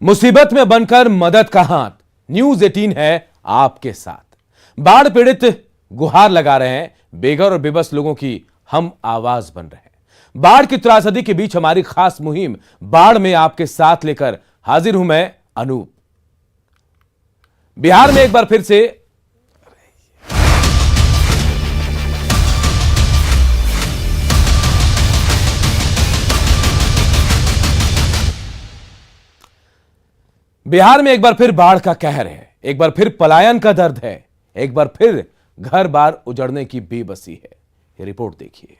मुसीबत में बनकर मदद का हाथ, न्यूज 18 है आपके साथ। बाढ़ पीड़ित गुहार लगा रहे हैं, बेघर और बेबस लोगों की हम आवाज बन रहे हैं। बाढ़ की त्रासदी के बीच हमारी खास मुहिम बाढ़ में आपके साथ लेकर हाजिर हूं मैं अनूप। बिहार में एक बार फिर से बाढ़ का कहर है, एक बार फिर पलायन का दर्द है, एक बार फिर घर बार उजड़ने की बेबसी है। ये रिपोर्ट देखिए।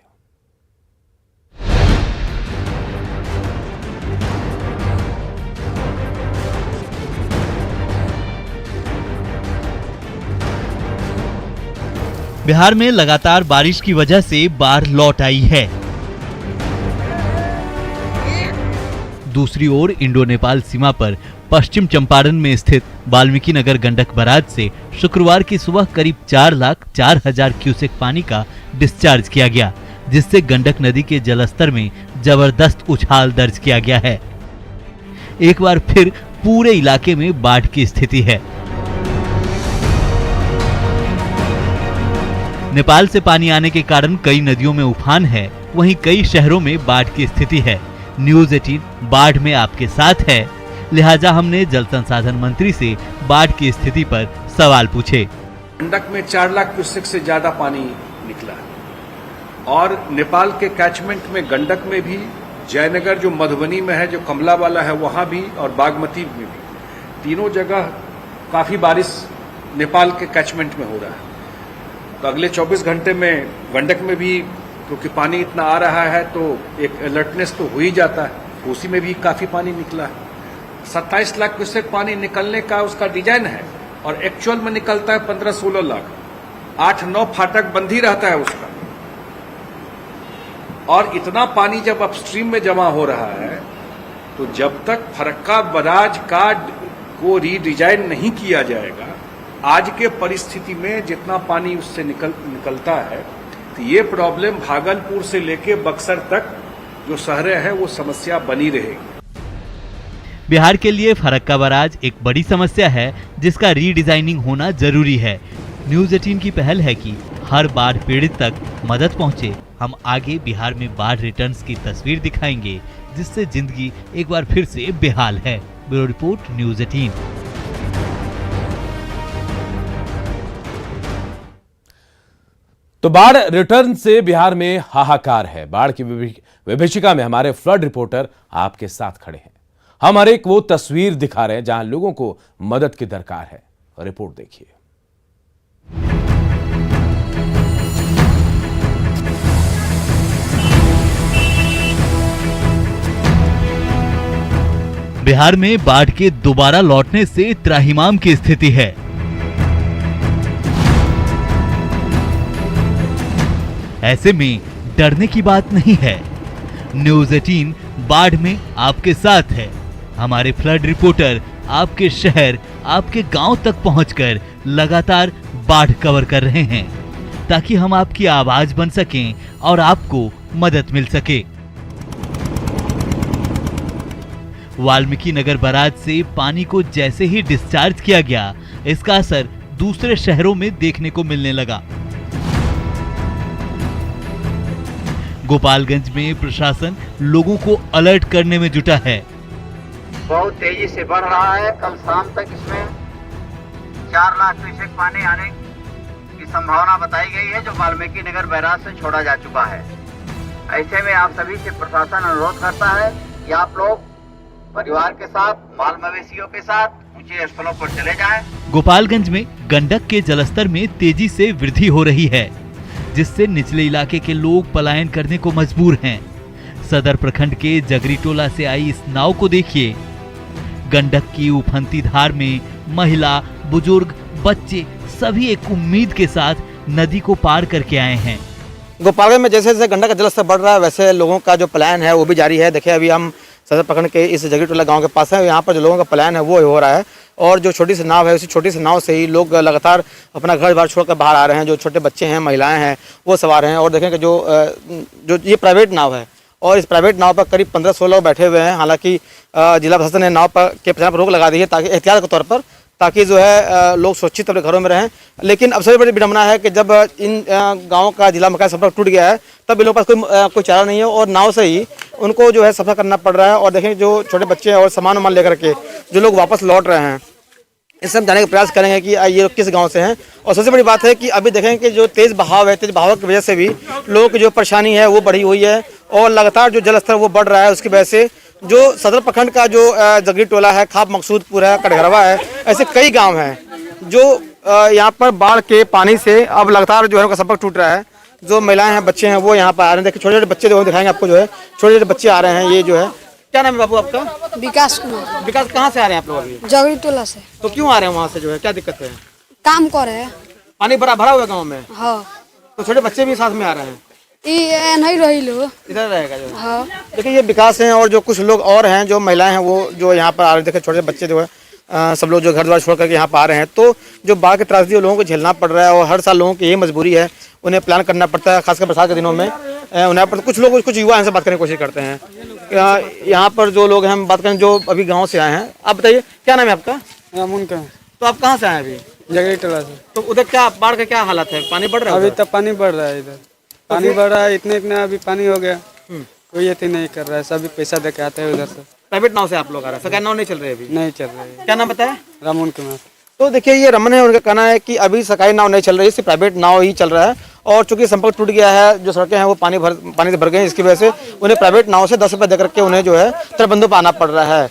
बिहार में लगातार बारिश की वजह से बाढ़ लौट आई है। दूसरी ओर इंडो नेपाल सीमा पर पश्चिम चंपारण में स्थित वाल्मीकि नगर गंडक बराज से शुक्रवार की सुबह करीब 4,04,000 क्यूसेक पानी का डिस्चार्ज किया गया, जिससे गंडक नदी के जलस्तर में जबरदस्त उछाल दर्ज किया गया है। एक बार फिर पूरे इलाके में बाढ़ की स्थिति है। नेपाल से पानी आने के कारण कई नदियों में उफान है, वहीं कई शहरों में बाढ़ की स्थिति है। न्यूज 18 बाढ़ में आपके साथ है, लिहाजा हमने जल संसाधन मंत्री से बाढ़ की स्थिति पर सवाल पूछे। गंडक में 4 लाख क्यूसेक से ज्यादा पानी निकला है और नेपाल के कैचमेंट में गंडक में भी, जयनगर जो मधुबनी में है, जो कमला वाला है वहां भी, और बागमती में भी, तीनों जगह काफी बारिश नेपाल के कैचमेंट में हो रहा है। तो अगले 24 घंटे में गंडक में भी क्योंकि पानी इतना आ रहा है तो एक अलर्टनेस तो हो ही जाता है, उसी में भी काफी पानी निकला है। 27 लाख क्यूसेक पानी निकलने का उसका डिजाइन है और एक्चुअल में निकलता है 15-16 लाख। 8-9 फाटक बंद ही रहता है उसका। और इतना पानी जब अपस्ट्रीम में जमा हो रहा है तो जब तक फरक्का बराज को रीडिजाइन नहीं किया जाएगा, आज के परिस्थिति में जितना पानी उससे निकलता है, तो ये प्रॉब्लम भागलपुर से लेके बक्सर तक जो शहरें हैं वो समस्या बनी रहेगी। बिहार के लिए फरक्का बराज एक बड़ी समस्या है, जिसका रीडिजाइनिंग होना जरूरी है। न्यूज 18 की पहल है कि हर बाढ़ पीड़ित तक मदद पहुंचे। हम आगे बिहार में बाढ़ रिटर्न्स की तस्वीर दिखाएंगे, जिससे जिंदगी एक बार फिर से बेहाल है। Bureau report, news 18। तो बाढ़ रिटर्न से बिहार में हाहाकार है। बाढ़ की विभीषिका में हमारे फ्लड रिपोर्टर आपके साथ खड़े हैं। हम हर एक वो तस्वीर दिखा रहे हैं जहां लोगों को मदद की दरकार है। रिपोर्ट देखिए। बिहार में बाढ़ के दोबारा लौटने से त्राहिमाम की स्थिति है। ऐसे में डरने की बात नहीं है। न्यूज 18 बाढ़ में आपके साथ है। हमारे फ्लड रिपोर्टर आपके शहर, आपके गांव तक पहुंचकर लगातार बाढ़ कवर कर रहे हैं, ताकि हम आपकी आवाज बन सकें और आपको मदद मिल सके। वाल्मीकि नगर बराज से पानी को जैसे ही डिस्चार्ज किया गया, इसका असर दूसरे शहरों में देखने को मिलने लगा। गोपालगंज में प्रशासन लोगों को अलर्ट करने में जुटा है। बहुत तेजी से बढ़ रहा है। कल शाम तक इसमें 4 लाख क्यूसेक पानी आने की संभावना बताई गई है, जो वाल्मीकि नगर बैराज से छोड़ा जा चुका है। ऐसे में आप सभी से प्रशासन अनुरोध करता है कि आप लोग परिवार के साथ, माल मवेशियों के साथ ऊंचे स्थलों पर चले जाएं। गोपालगंज में गंडक के जलस्तर में तेजी से वृद्धि हो रही है, जिससे निचले इलाके के लोग पलायन करने को मजबूर हैं। सदर प्रखंड के जगरी टोला से आई इस नाव को देखिए। गंडक की उफनती धार में महिला, बुजुर्ग, बच्चे सभी एक उम्मीद के साथ नदी को पार करके आए हैं। गोपालगंज में जैसे जैसे गंडक का जलस्तर बढ़ रहा है, वैसे लोगों का जो पलायन है वो भी जारी है। देखिए, अभी हम सदर प्रखंड के इस जगरी टोला गाँव के पास है। यहाँ पर जो लोगों का पलायन है वो हो रहा है, और जो छोटी सी नाव है, उसी छोटी सी नाव से ही लोग लगातार अपना घर बार छोड़कर बाहर आ रहे हैं। जो छोटे बच्चे हैं, महिलाएं हैं, वो सवार हैं। और देखें कि जो ये प्राइवेट नाव है, और इस प्राइवेट नाव पर करीब 15-16 लोग बैठे हुए हैं। हालांकि जिला प्रशासन ने नाव पर के परिचालन पर रोक लगा दी है ताकि एहतियात के तौर पर, ताकि जो है लोग सुरक्षित अपने घरों में रहें। लेकिन अब सबसे बड़ी विडंबना है कि जब इन गाँव का जिला मकान संपर्क टूट गया है तब इन लोगों के पास कोई चारा नहीं है और नाव से ही उनको जो है सफ़र करना पड़ रहा है। और देखें जो छोटे बच्चे और सामान वामान लेकर के जो लोग वापस लौट रहे हैं, इससे हम जानने का प्रयास करेंगे कि ये लोग किस गांव से हैं। और सबसे बड़ी बात है कि अभी देखें कि जो तेज़ बहाव है, तेज़ बहाव की वजह से भी लोगों की जो परेशानी है वो बढ़ी हुई है और लगातार जो जल स्तर वो बढ़ रहा है। उसकी वजह से जो सदर प्रखंड का जो जगरी टोला है, खाप मकसूदपुर है, कटघरवा है, ऐसे कई गाँव हैं जो यहाँ पर बाढ़ के पानी से अब लगातार जो है उनका संपर्क टूट रहा है। जो महिलाएँ हैं, बच्चे हैं, वो यहाँ पर आ रहे हैं। देखिए छोटे छोटे बच्चे जो दिखाएंगे आपको, जो है छोटे छोटे बच्चे आ रहे हैं। ये जो है, क्या नाम है बाबू आपका? विकास कुमार। विकास, कहाँ से आ रहे हैं आप लोग अभी? जगरी टोला से। तो क्यों आ रहे हैं वहाँ से, जो है क्या दिक्कत है? काम करे है। पानी भरा हुआ गाँव में? हाँ। तो छोटे बच्चे भी साथ में आ रहे हैं? ये नहीं रही लो, इधर रहेगा जो। हाँ। देखिए ये विकास हैं और जो कुछ लोग और हैं, जो महिलाएं हैं, वो जो यहाँ पर आ रहे हैं। देखिए छोटे बच्चे जो है सब लोग जो घर द्वार छोड़ करके यहाँ पर आ रहे हैं। तो जो बाढ़ की त्रासदी लोगों को झेलना पड़ रहा है और हर साल लोगों की यही मजबूरी है, उन्हें प्लान करना पड़ता है, खासकर बरसात के दिनों में उन्हें पर। कुछ लोग, कुछ युवा इनसे बात करने की कोशिश करते हैं। यहाँ पर जो लोग हैं, हम बात करें जो अभी गाँव से आए हैं। आप बताइए क्या नाम है आपका? रामून का। तो आप कहाँ से आए अभी? जगरी टोला से। तो उधर क्या बाढ़ का क्या हालत है? पानी बढ़ रहा है? अभी तक पानी बढ़ रहा है, इधर पानी बढ़ रहा है, इतने अभी पानी हो गया। कोई ये नहीं कर रहा है, सभी पैसा दे के आते हैं उधर से। प्राइवेट नाव से आप लोग आ रहे हैं? सरकारी नाव नहीं चल रही अभी? नहीं चल रही है। क्या नाम बताया? रामून कुमार। तो देखिए ये रमन है, उनका कहना है कि अभी सरकारी नाव नहीं चल रही, सिर्फ प्राइवेट नाव ही चल रहा है। और चूंकि संपर्क टूट गया है, जो सड़कें हैं वो पानी से भर गई, इसकी वजह से उन्हें प्राइवेट नाव से 10 रुपये देकर के उन्हें जो है तटबंधों पर आना पड़ रहा है।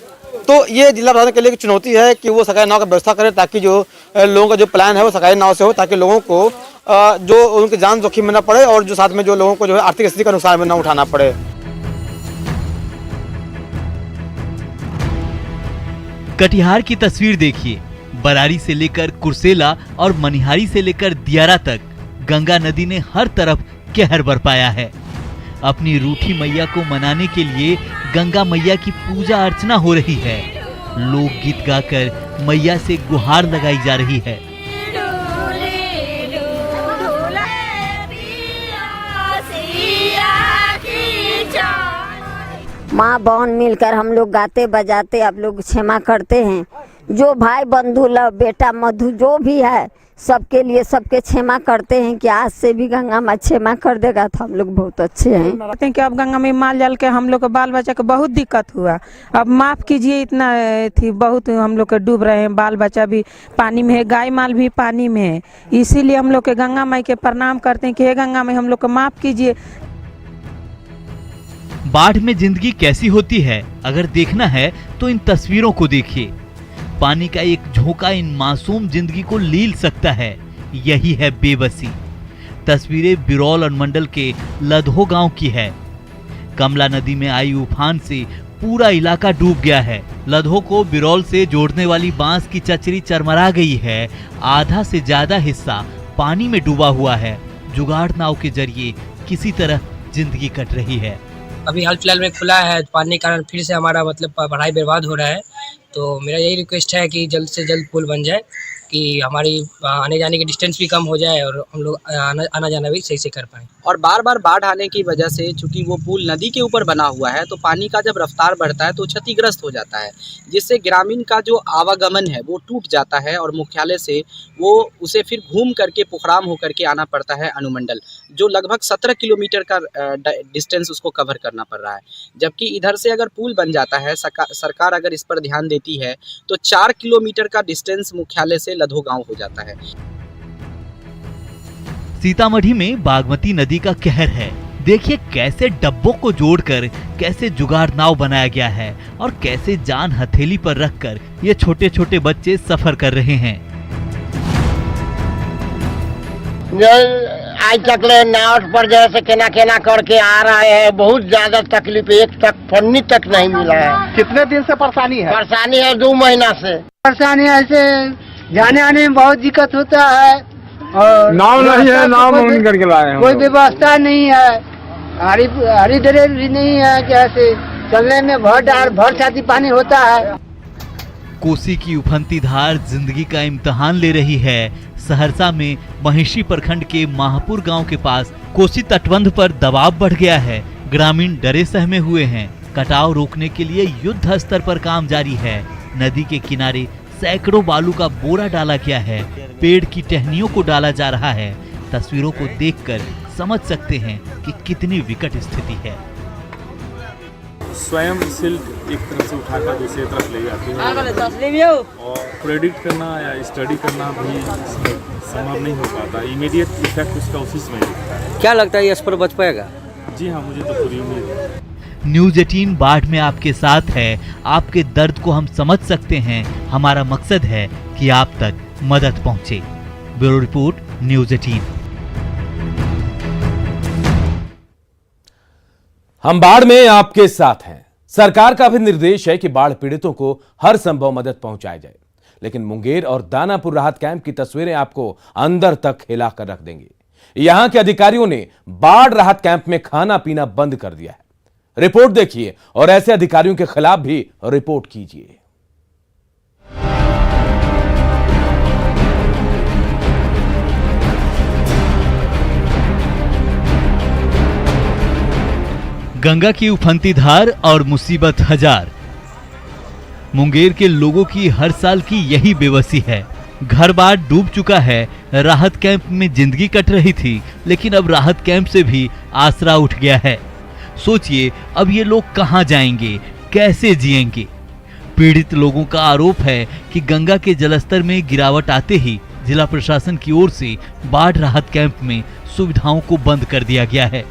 तो ये जिला प्रशासन के लिए एक चुनौती है कि वो सरकारी नाव की व्यवस्था करे, ताकि जो लोगों का जो प्लान है वो सरकारी नाव से हो, ताकि लोगों को जो उनकी जान जोखिम में न पड़े और जो साथ में जो लोगों को जो है आर्थिक स्थिति का नुकसान न उठाना पड़े। कटिहार की तस्वीर देखिए। बरारी से लेकर कुर्सेला और मनिहारी से लेकर दियारा तक गंगा नदी ने हर तरफ कहर बरपाया है। अपनी रूठी मैया को मनाने के लिए गंगा मैया की पूजा अर्चना हो रही है। लोकगीत गाकर मैया से गुहार लगाई जा रही है। माँ बहन मिलकर हम लोग गाते बजाते आप लोग क्षमा करते हैं। जो भाई बंधु लव बेटा मधु जो भी है सबके लिए सबके क्षमा करते हैं कि आज से भी गंगा माँ क्षमा कर देगा तो हम लोग बहुत अच्छे हैं। कहते हैं कि अब गंगा में माल जल के हम लोग को बाल बच्चा को बहुत दिक्कत हुआ, अब माफ़ कीजिए, इतना थी बहुत हम लोग के डूब रहे हैं, बाल बच्चा भी पानी में है, गाय माल भी पानी में है। इसीलिए हम लोग के गंगा माई के प्रणाम करते हैं कि हे गंगा माई हम लोग को माफ़ कीजिए। बाढ़ में जिंदगी कैसी होती है अगर देखना है तो इन तस्वीरों को देखिए। पानी का एक झोंका इन मासूम जिंदगी को लील सकता है, यही है बेबसी। तस्वीरें बिरौल अनुमंडल के लधो गांव की है। कमला नदी में आई उफान से पूरा इलाका डूब गया है। लधो को बिरौल से जोड़ने वाली बांस की चचरी चरमरा गई है। आधा से ज्यादा हिस्सा पानी में डूबा हुआ है। जुगाड़ नाव के जरिए किसी तरह जिंदगी कट रही है। अभी हाल फिलहाल में खुला है, पानी के कारण फिर से हमारा मतलब पढ़ाई बर्बाद हो रहा है। तो मेरा यही रिक्वेस्ट है कि जल्द से जल्द पुल बन जाए कि हमारी आने जाने की डिस्टेंस भी कम हो जाए और हम लोग आना जाना भी सही से कर पाएँ। और बार बार बाढ़ आने की वजह से चूंकि वो पुल नदी के ऊपर बना हुआ है तो पानी का जब रफ्तार बढ़ता है तो क्षतिग्रस्त हो जाता है, जिससे ग्रामीण का जो आवागमन है वो टूट जाता है और मुख्यालय से वो उसे फिर घूम करके पोखराम होकर के आना पड़ता है अनुमंडल, जो लगभग 17 किलोमीटर का डिस्टेंस उसको कवर करना पड़ रहा है। जबकि इधर से अगर पुल बन जाता है, सरकार अगर इस पर ध्यान देती है तो 4 किलोमीटर का डिस्टेंस मुख्यालय से लधो गांव हो जाता है। सीतामढ़ी में बागमती नदी का कहर है। देखिए कैसे डब्बों को जोड़कर कैसे जुगाड़ नाव बनाया गया है और कैसे जान हथेली पर रखकर ये छोटे छोटे बच्चे सफर कर रहे हैं। आज तक ले नाव पर जैसे केना करके आ रहे हैं, बहुत ज्यादा तकलीफ, एक तक फन्नी तक नहीं मिला है। कितने दिन से परेशानी है? परेशानी है 2 महीना से। परेशानी ऐसे जाने आने में बहुत दिक्कत होता है और नाव नहीं है, नाव मंगनी करके लाए हैं। कोई व्यवस्था नहीं है, हरी ड्रेन भी नहीं है, जैसे चलने में भर छाती पानी होता है। कोसी की उफनती धार जिंदगी का इम्तिहान ले रही है। सहरसा में महिषी प्रखंड के माहपुर गांव के पास कोसी तटबंध पर दबाव बढ़ गया है, ग्रामीण डरे सहमे हुए हैं। कटाव रोकने के लिए युद्ध स्तर पर काम जारी है। नदी के किनारे सैकड़ों बालू का बोरा डाला गया है। पेड़ की टहनियों को डाला जा रहा है। तस्वीरों को देखकर समझ सकते हैं कि कितनी विकट स्थिति है। स्वयं सिल्ट एक तरफ से उठाकर दूसरी तरफ ले जाती है और प्रेडिक्ट करना या स्टडी करना भी संभव नहीं हो पाता। इमीडिएट इफेक्ट उसका उसी समय दिखता है। क्या लगता है इस पर बच पाएगा? जी हाँ, मुझे तो पूरी उम्मीद है। न्यूज़ 18 बाढ़ में आपके साथ है। आपके दर्द को हम समझ सकते हैं। हमारा मकसद है कि आप तक मदद पहुंचे। Bureau report, news 18। हम बाढ़ में आपके साथ हैं। सरकार का भी निर्देश है कि बाढ़ पीड़ितों को हर संभव मदद पहुंचाई जाए। लेकिन मुंगेर और दानापुर राहत कैंप की तस्वीरें आपको अंदर तक हिलाकर रख देंगी। यहां के अधिकारियों ने बाढ़ राहत कैंप में खाना पीना बंद कर दिया है। रिपोर्ट देखिए और ऐसे अधिकारियों के खिलाफ भी रिपोर्ट कीजिए। गंगा की उफनती धार और मुसीबत हजार। मुंगेर के लोगों की हर साल की यही बेबसी है। घर बार डूब चुका है। राहत कैंप में जिंदगी कट रही थी, लेकिन अब राहत कैंप से भी आसरा उठ गया है। सोचिए, अब ये लोग कहां जाएंगे, कैसे जिएंगे? पीड़ित लोगों का आरोप है कि गंगा के जलस्तर में गिरावट आते ही जिला प्रशासन की ओर से बाढ़ राहत कैंप में सुविधाओं को बंद कर दिया गया है,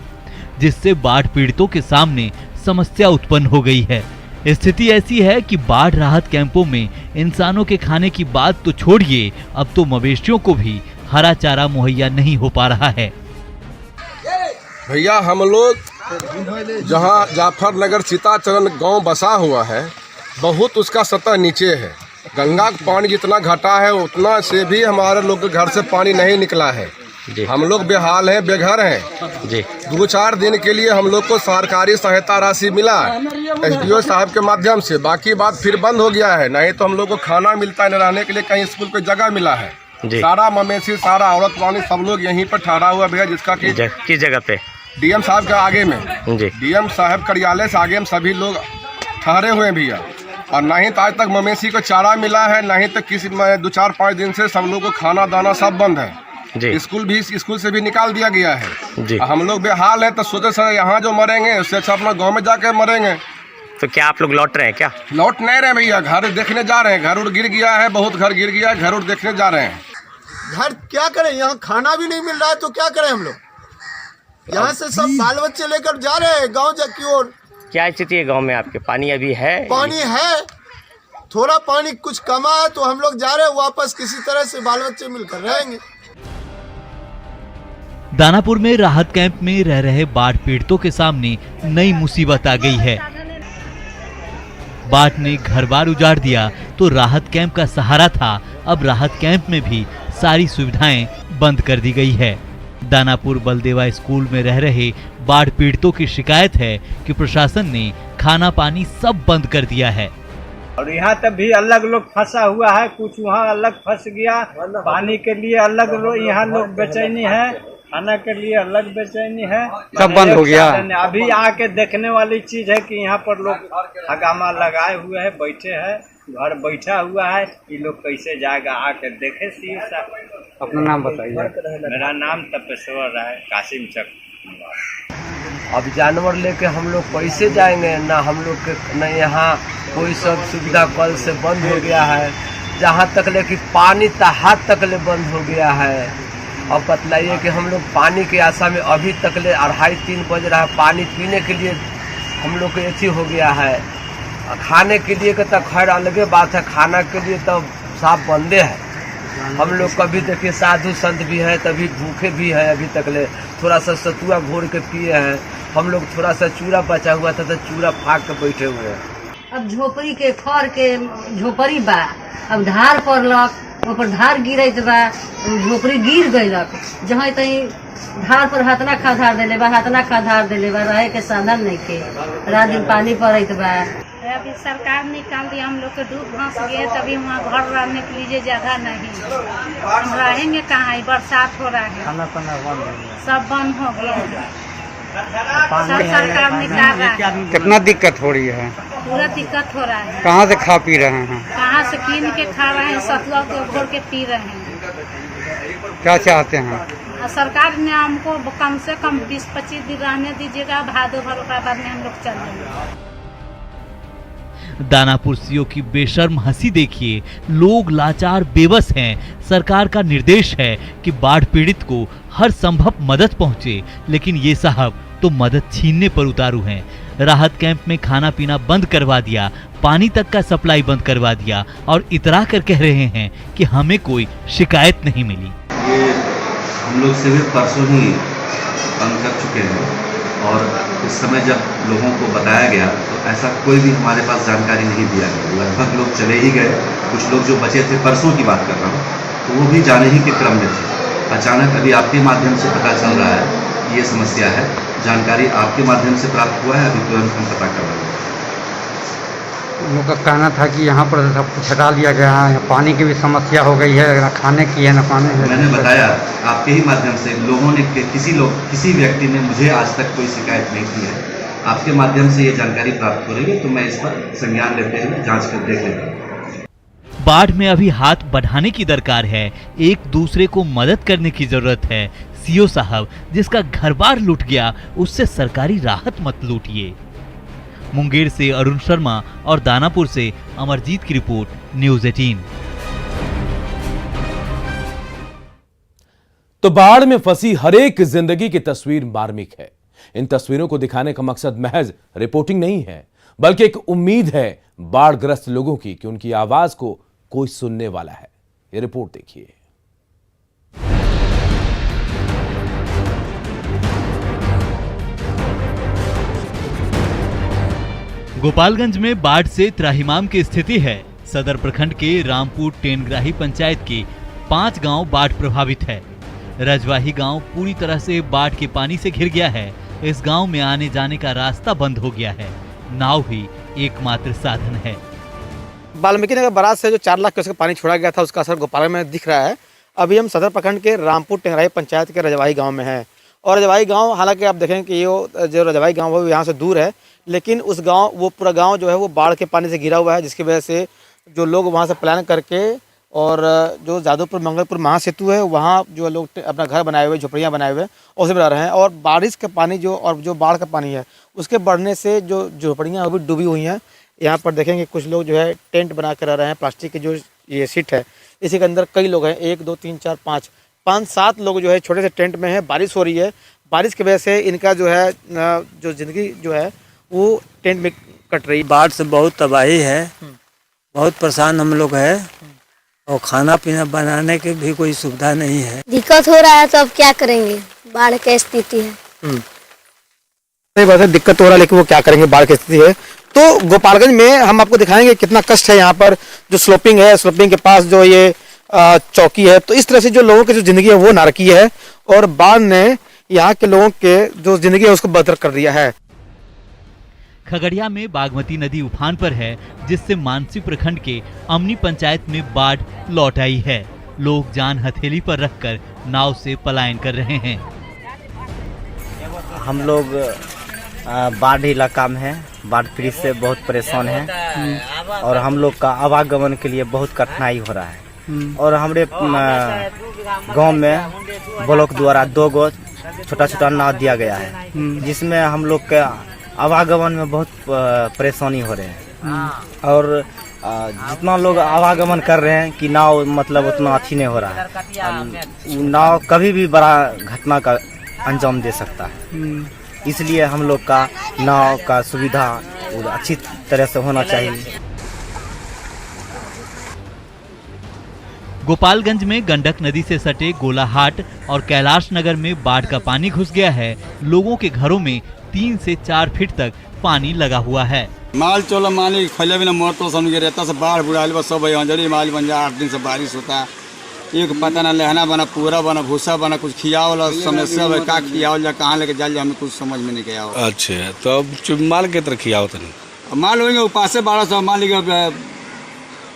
जिससे बाढ़ पीड़ितों के सामने समस्या उत्पन्न हो गई है। स्थिति ऐसी है कि बाढ़ राहत कैंपों में इंसानों के खाने की बात तो छोड़िए, अब तो मवेशियों को भी हरा चारा मुहैया नहीं हो पा रहा है। भैया, हम लोग जहाँ जाफरनगर सीताचरण गांव बसा हुआ है, बहुत उसका सतह नीचे है। गंगा का पानी जितना घटा है उतना से भी हमारे लोग के घर से पानी नहीं निकला है। हम लोग बेहाल हैं, बेघर हैं जी। 2-4 दिन के लिए हम लोग को सरकारी सहायता राशि मिला SDO साहब के माध्यम से। बाकी बात फिर बंद हो गया है। नहीं तो हम लोग को खाना मिलता है, न रहने के लिए कहीं स्कूल को जगह मिला है। सारा मवेशी, सारा औरत पानी सब लोग यहीं पर ठहरा हुआ भैया। जिसका किस जगह पे? DM साहब के आगे में, DM साहब कार्यालय से आगे में सभी लोग ठहरे हुए हैं भैया। और नहीं तो आज तक मवेशी को चारा मिला है, नहीं तो किसी 2-4-5 दिन से सब लोग को खाना दाना सब बंद है। स्कूल से भी निकाल दिया गया है। हम लोग बेहाल है, तो सोचे सर यहाँ जो मरेंगे उससे अच्छा अपना गांव में जाकर मरेंगे। तो क्या आप लोग लौट रहे हैं? क्या लौट नहीं रहे भैया, घर देखने जा रहे हैं। घर उड़ गिर गया है, बहुत घर गिर गया है, घर उड़ देखने जा रहे हैं। घर क्या करें, यहाँ खाना भी नहीं मिल रहा है तो क्या करें हम लोग? यहाँ से सब बाल बच्चे लेकर जा रहे हैं गाँव की ओर। क्या स्थिति है गाँव में आपके? पानी अभी है? पानी है, थोड़ा पानी कुछ कमा है तो हम लोग जा रहे हैं वापस। किसी तरह से बाल बच्चे मिलकर रहेंगे। दानापुर में राहत कैंप में रह रहे बाढ़ पीड़ितों के सामने नई मुसीबत आ गई है। बाढ़ ने घर बार उजाड़ दिया तो राहत कैंप का सहारा था, अब राहत कैंप में भी सारी सुविधाएं बंद कर दी गई है। दानापुर बलदेवा स्कूल में रह रहे बाढ़ पीड़ितों की शिकायत है कि प्रशासन ने खाना पानी सब बंद कर दिया है। और यहाँ तक भी अलग लोग फंसा हुआ है, कुछ वहाँ अलग फंस गया। पानी के लिए अलग यहाँ लोग बेचैनी है, खाना के लिए अलग बेचैनी है, सब बंद हो गया। अभी आके देखने वाली चीज है कि यहाँ पर लोग हगामा लगाए हुए हैं, बैठे हैं, घर बैठा हुआ है। ये लोग कैसे जाएगा, आके देखे। सीएम साहब, अपना नाम बताइए। मेरा नाम तपेश्वर राय, कासिम चक। अब जानवर लेके हम लोग कैसे जाएंगे? ना हम लोग के न यहाँ कोई सब सुविधा कल से बंद हो गया है। जहाँ तक ले कि पानी हाथ तक ले बंद हो गया है। अब बतलाइए कि हम लोग पानी की आशा में अभी तक ले 2:30-3 बज रहा है। पानी पीने के लिए हम लोग को ऐसी हो गया है। खाने के लिए तो खैर अलगे बात है, खाना के लिए तो साफ बंदे है। हम लोग कभी देखिए साधु संत भी है, तभी भूखे भी है। अभी तक ले थोड़ा सा सतुआ घोर के पिए हैं। हम लोग थोड़ा सा चूरा बचा हुआ था तो चूरा फाक के बैठे हुए हैं। अब झोपड़ी के खर के झोपड़ी बा, अब धार पड़लक, ऊपर धार गिरत बा, झोपड़ी गिर गईलक। जहाँ तही धार पर हाथना खा धार देले बा, हाथना खा धार देले बा, रहे के साधन नहीं के, रात दिन पानी पड़त बा। अभी सरकार निकाल दिया, हम लोग के डूब धंस गए, तभी वहाँ घर रहने के लिए जगह नहीं। हम रहेंगे कहाँ? बरसात हो रहा है, खाना पीना बंद हो गया, सब बंद हो गया। सरकार निकाल रहा है। कितना दिक्कत हो रही है? पूरा दिक्कत हो रहा है। कहाँ से खा पी रहे हैं? कहाँ से कीन के खा रहे हैं, सतुआ को घोर के पी रहे हैं। क्या चाहते हैं? सरकार ने हमको कम से कम 20-25 दिन रहने दीजिएगा, भादो भर के बाद में हम लोग चल जाएंगे। दानापुर सीओ की बेशर्म हंसी देखिए, लोग लाचार बेबस हैं। सरकार का निर्देश है कि बाढ़ पीड़ित को हर संभव मदद पहुंचे, लेकिन ये साहब तो मदद छीनने पर उतारू हैं। राहत कैंप में खाना पीना बंद करवा दिया, पानी तक का सप्लाई बंद करवा दिया और इतरा कर कह रहे हैं कि हमें कोई शिकायत नहीं मिली। ये हम लोग सिर्फ परसों ही बंद कर चुके हैं और इस समय जब लोगों को बताया गया तो ऐसा कोई भी हमारे पास जानकारी नहीं दिया गया। लगभग लोग चले ही गए। कुछ लोग जो बचे थे, परसों की बात कर रहा हूँ, तो वो भी जाने ही के क्रम में थे। अचानक अभी आपके माध्यम से पता चल रहा है ये समस्या है। जानकारी आपके माध्यम से प्राप्त हुआ है, अभी तुरंत हम पता कर रहे हैं। उनका कहना था कि यहाँ पर सब कुछ हटा लिया गया है, पानी की भी समस्या हो गई है, न खाने की है न पानी है। मैंने बताया आपके ही माध्यम से, लोगों ने किसी व्यक्ति ने मुझे आज तक कोई शिकायत नहीं की है। आपके माध्यम से ये जानकारी प्राप्त हो रही है, तो मैं इस पर संज्ञान लेते हुए जांच कर देख लेता हूँ। बाढ़ में अभी हाथ बढ़ाने की दरकार है, एक दूसरे को मदद करने की जरूरत है। सीओ साहब, जिसका घर बार लूट गया उससे सरकारी राहत मत लूटिए। मुंगेर से अरुण शर्मा और दानापुर से अमरजीत की रिपोर्ट, न्यूज़ 18। तो बाढ़ में फंसी हर एक जिंदगी की तस्वीर मार्मिक है। इन तस्वीरों को दिखाने का मकसद महज रिपोर्टिंग नहीं है, बल्कि एक उम्मीद है बाढ़ग्रस्त लोगों की कि उनकी आवाज को कोई सुनने वाला है। ये रिपोर्ट देखिए। गोपालगंज में बाढ़ से त्राहिमाम की स्थिति है। सदर प्रखंड के रामपुर टेनग्राही पंचायत के 5 गांव बाढ़ प्रभावित है। रजवाही गांव पूरी तरह से बाढ़ के पानी से घिर गया है। इस गांव में आने जाने का रास्ता बंद हो गया है। नाव ही एकमात्र साधन है। वाल्मीकि नगर बराज से जो 4 लाख क्यूसेक पानी छोड़ा गया था, उसका असर गोपालगंज में दिख रहा है। अभी हम सदर प्रखंड के रामपुर टेंगराही पंचायत के रजवाही गांव में हैं और रजवाही गांव, हालांकि आप देखें कि ये जो रजवाही गांव है वो यहाँ से दूर है, लेकिन उस गांव, वो पूरा गांव जो है वो बाढ़ के पानी से घिरा हुआ है, जिसकी वजह से जो लोग वहाँ से प्लान करके और जो जादवपुर मंगलपुर महासेतु है वहाँ जो लोग अपना घर बनाए हुए, झोपड़ियाँ बनाए हुए उसे बना रहे हैं। और बारिश का पानी जो बाढ़ का पानी है उसके बढ़ने से जो झोपड़ियाँ वो भी डूबी हुई हैं। यहाँ पर देखेंगे कुछ लोग जो है टेंट बना कर रह रहे हैं, प्लास्टिक की जो ये सीट है इसी के अंदर कई लोग हैं, 1 2 3 4 5-7 लोग जो है छोटे से टेंट में हैं। बारिश हो रही है, बारिश की वजह से इनका जो है जो ज़िंदगी जो है वो टेंट में कट रही। बाढ़ से बहुत तबाही है, बहुत परेशान हम लोग है और खाना पीना बनाने की भी कोई सुविधा नहीं है। दिक्कत हो रहा है तो अब क्या करेंगे, बाढ़ की स्थिति है। सही बात है, दिक्कत हो रहा है, लेकिन वो क्या करेंगे, बाढ़ की स्थिति है। तो गोपालगंज में हम आपको दिखाएंगे कितना कष्ट है। यहाँ पर जो स्लोपिंग है, स्लोपिंग के पास जो ये चौकी है, तो इस तरह से जो लोगों की जो जिंदगी है वो नारकीय है और बाढ़ ने यहाँ के लोगों के जो जिंदगी है उसको बदतर कर दिया है। खगड़िया में बागमती नदी उफान पर है, जिससे मानसी प्रखंड के अमनी पंचायत में बाढ़ लौट आई है। लोग जान हथेली पर रखकर नाव से पलायन कर रहे हैं। हम लोग बाढ़ इलाका में हैं, बाढ़ पीड़ित से बहुत परेशान हैं और हम लोग का आवागमन के लिए बहुत कठिनाई हो रहा है। और हमारे गांव में ब्लॉक द्वारा 2 गो छोटा नाव दिया गया है, जिसमें हम लोग के आवागमन में बहुत परेशानी हो रहे हैं। और जितना लोग आवागमन कर रहे हैं कि नाव मतलब उतना अच्छी नहीं हो रहा है। नाव कभी भी बड़ा घटना का अंजाम दे सकता है, इसलिए हम लोग का नाव का सुविधा अच्छी तरह से होना चाहिए। गोपालगंज में गंडक नदी से सटे गोलाहाट और कैलाश नगर में बाढ़ का पानी घुस गया है। लोगों के घरों में 3 से 4 फीट तक पानी लगा हुआ है। माल चोला मानी फैले बिना मोर तो समझ रहता से बाढ़ बुढ़ाल बस सब अंजड़ी माल बन जा। 8 दिन से बारिश होता है, एक पता ना लहना बना, पूरा बना, भूसा बना, कुछ खियाव वाला समस्या है, का खियावल जा, कहाँ लेके जाल जा, हमें कुछ समझ में नहीं गया। अच्छा, तो अब माल के तरह खियाव तनी माल होंगे उपासे 1200 मान लीजिए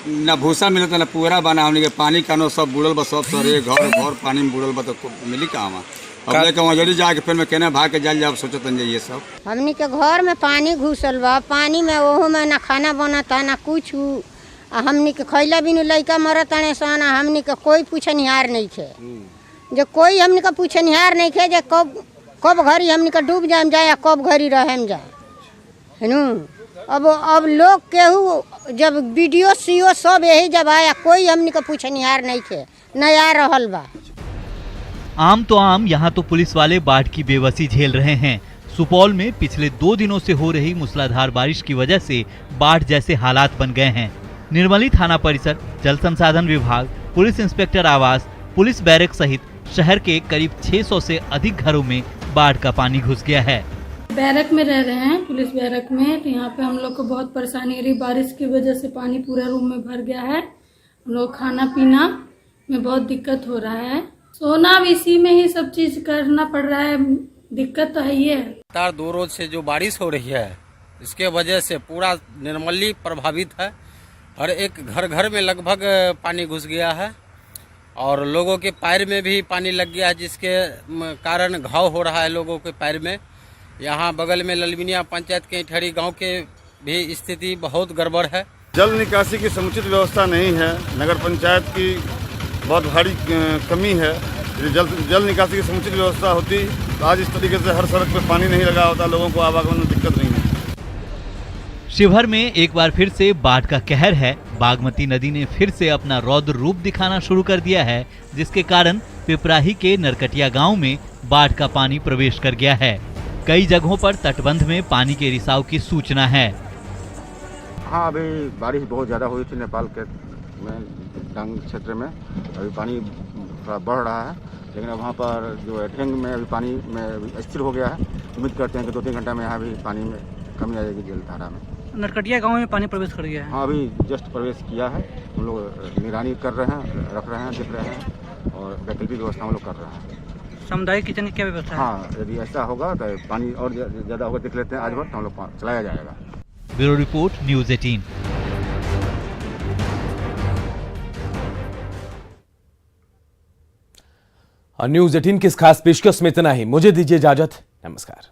ना भूसा मिलता ना पूरा बना, हमने पानी कानो सब बुड़ल बा, सब सरे घर पानी में बुड़ल बा, तो मिली कहाँ। अब लेके वहाँ जड़ी जाके फिर मैं कहने भाग के जल जाओ सोचत ये सब। हमनी के घर में पानी घुसल बा, पानी में ओहो में ना खाना बनता ना कुछ। हमनी के खैला बिनु लइका मरत तने सन, हमनी के कोई पूछनिहार नहीं थे। जो कोई हमनी का पूछनिहार नहीं थे, जे कब घड़ी हमनी का डूब जाए या कब घड़ी रहेम जाए है नु। अब लोग केहू जब वीडियो सीओ सब यही जब आया, कोई हमनी का पूछनिहार नहीं थे, न आ रहल बा। आम तो आम, यहाँ तो पुलिस वाले बाढ़ की बेबसी झेल रहे हैं। सुपौल में पिछले 2 दिनों से हो रही मूसलाधार बारिश की वजह से बाढ़ जैसे हालात बन गए हैं। निर्मली थाना परिसर, जल संसाधन विभाग, पुलिस इंस्पेक्टर आवास, पुलिस बैरक सहित शहर के करीब 600 से अधिक घरों में बाढ़ का पानी घुस गया है। बैरक में रह रहे हैं, पुलिस बैरक में, तो यहाँ पे हम लोग को बहुत परेशानी हो रही। बारिश की वजह से पानी पूरा रूम में भर गया है। हम लोग खाना पीना में बहुत दिक्कत हो रहा है। सोना भी इसी में ही सब चीज करना पड़ रहा है, दिक्कत तो है ही है। लगातार 2 रोज से जो बारिश हो रही है, इसके वजह से पूरा निर्मली प्रभावित है। हर एक घर में लगभग पानी घुस गया है और लोगों के पैर में भी पानी लग गया है, जिसके कारण घाव हो रहा है लोगों के पैर में। यहाँ बगल में ललमिनिया पंचायत के इठड़ी गांव के भी स्थिति बहुत गड़बड़ है। जल निकासी की समुचित व्यवस्था नहीं है, नगर पंचायत की बहुत भारी कमी है। जल निकासी की समुचित व्यवस्था होती तो आज इस तरीके से हर सड़क पे पानी नहीं लगा होता, लोगों को आवागमन में दिक्कत नहीं है। शिवहर में एक बार फिर से बाढ़ का कहर है। बागमती नदी ने फिर से अपना रौद्र रूप दिखाना शुरू कर दिया है, जिसके कारण पिपराही के नरकटिया गांव में बाढ़ का पानी प्रवेश कर गया है। कई जगहों पर तटबंध में पानी के रिसाव की सूचना है। हाँ, अभी बारिश बहुत ज़्यादा हुई थी नेपाल के डांग क्षेत्र में, अभी पानी थोड़ा बढ़ रहा है, लेकिन अब वहाँ पर जो एठेंग में अभी पानी में स्थिर हो गया है। उम्मीद करते हैं कि 2-3 घंटा में यहाँ भी पानी में कमी आ जाएगी जलधारा में। नरकटिया गांव में पानी प्रवेश कर गया है। हाँ, अभी जस्ट प्रवेश किया है। हम लोग निगरानी कर रहे हैं, रख रहे हैं, देख रहे हैं और वैकल्पिक व्यवस्था हम लोग कर रहे हैं। सामुदायिक किचन की क्या व्यवस्था है? हाँ, यदि ऐसा होगा तो पानी और ज़्यादा होगा, देख लेते हैं आज भर, तो हम लोग चलाया जाएगा। Bureau report, news 18। न्यूज़ 18 की इस खास पेशकश में इतना ही। मुझे दीजिए इजाजत। नमस्कार।